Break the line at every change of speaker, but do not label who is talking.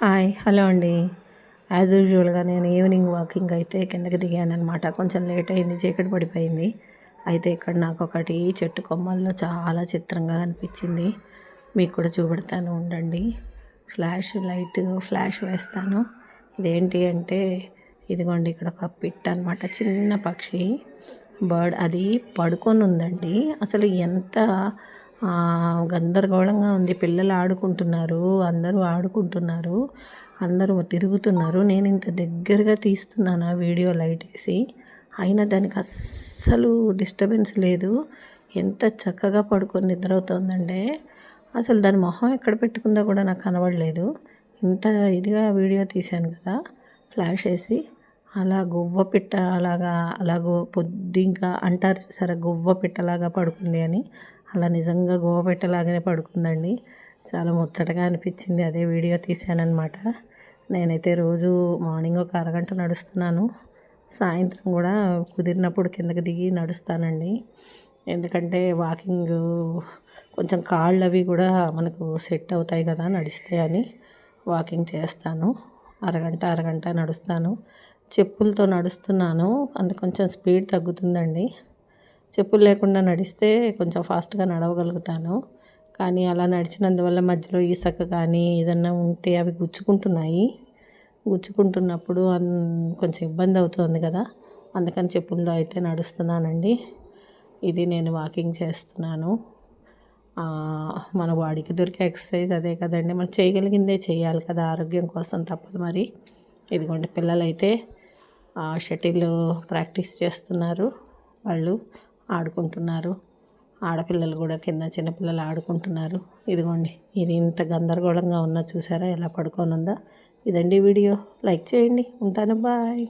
Hi hello అండి. As యూజువల్గా నేను ఈవినింగ్ వాకింగ్ అయితే కిందకి దిగానమాట. కొంచెం లేట్ అయింది, చీకటి పడిపోయింది. అయితే ఇక్కడ నాకు ఒకటి చెట్టు కొమ్మల్లో చాలా చిత్రంగా కనిపించింది. మీకు కూడా చూపెడతాను ఉండండి. ఫ్లాష్ వేస్తాను. ఇదేంటి అంటే ఇదిగోండి, ఇక్కడ ఒక పిట్ అనమాట, చిన్న పక్షి బర్డ్. అది పడుకొని ఉందండి. అసలు ఎంత గందరగోళంగా ఉంది. పిల్లలు ఆడుకుంటున్నారు, అందరూ తిరుగుతున్నారు. నేను ఇంత దగ్గరగా తీస్తున్నాను వీడియో లైట్ వేసి, అయినా దానికి అస్సలు డిస్టర్బెన్స్ లేదు. ఎంత చక్కగా పడుకొని నిద్రవుతుందంటే అసలు దాని మొహం ఎక్కడ పెట్టుకుందో కూడా నాకు కనబడలేదు. ఇంత ఇదిగా వీడియో తీశాను కదా ఫ్లాష్ వేసి. అలా గువ్వ పిట్ట అలాగో పొద్దింకా అంటారు చూసారా, గువ్వ పిట్టలాగా పడుకుంది అని. అలా నిజంగా గువ్వ పిట్టలాగానే పడుకుందండి. చాలా ముచ్చటగా అనిపించింది. అదే వీడియో తీశానన్నమాట. నేనైతే రోజు మార్నింగ్ ఒక అరగంట నడుస్తున్నాను. సాయంత్రం కూడా కుదిరినప్పుడు కిందకి దిగి నడుస్తానండి. ఎందుకంటే వాకింగ్ కొంచెం కాళ్ళు అవి కూడా మనకు సెట్ అవుతాయి కదా నడిస్తే అని వాకింగ్ చేస్తాను. అరగంట నడుస్తాను. చెప్పులతో నడుస్తున్నాను, అంత కొంచెం స్పీడ్ తగ్గుతుందండి. చెప్పులు లేకుండా నడిస్తే కొంచెం ఫాస్ట్గా నడవగలుగుతాను. కానీ అలా నడిచినందువల్ల మధ్యలో ఇసక కానీ ఏదన్నా ఉంటే అవి గుచ్చుకుంటున్నప్పుడు కొంచెం ఇబ్బంది అవుతుంది కదా. అందుకని చెప్పులతో అయితే నడుస్తున్నానండి. ఇది నేను వాకింగ్ చేస్తున్నాను. మన బాడీకి దొరికే ఎక్సర్సైజ్ అదే కదండి. మనం చేయగలిగిందే చేయాలి కదా, ఆరోగ్యం కోసం తప్పదు మరి. ఇదిగోండి, పిల్లలైతే షటిల్ ప్రాక్టీస్ చేస్తున్నారు. వాళ్ళు ఆడుకుంటున్నారు. ఆడపిల్లలు కూడా కింద చిన్నపిల్లలు ఆడుకుంటున్నారు. ఇదిగోండి, ఇది ఇంత గందరగోళంగా ఉన్నా చూసారా ఎలా పడుకొని ఉందా. ఇదండి వీడియో. లైక్ చేయండి. ఉంటాను. బాయ్.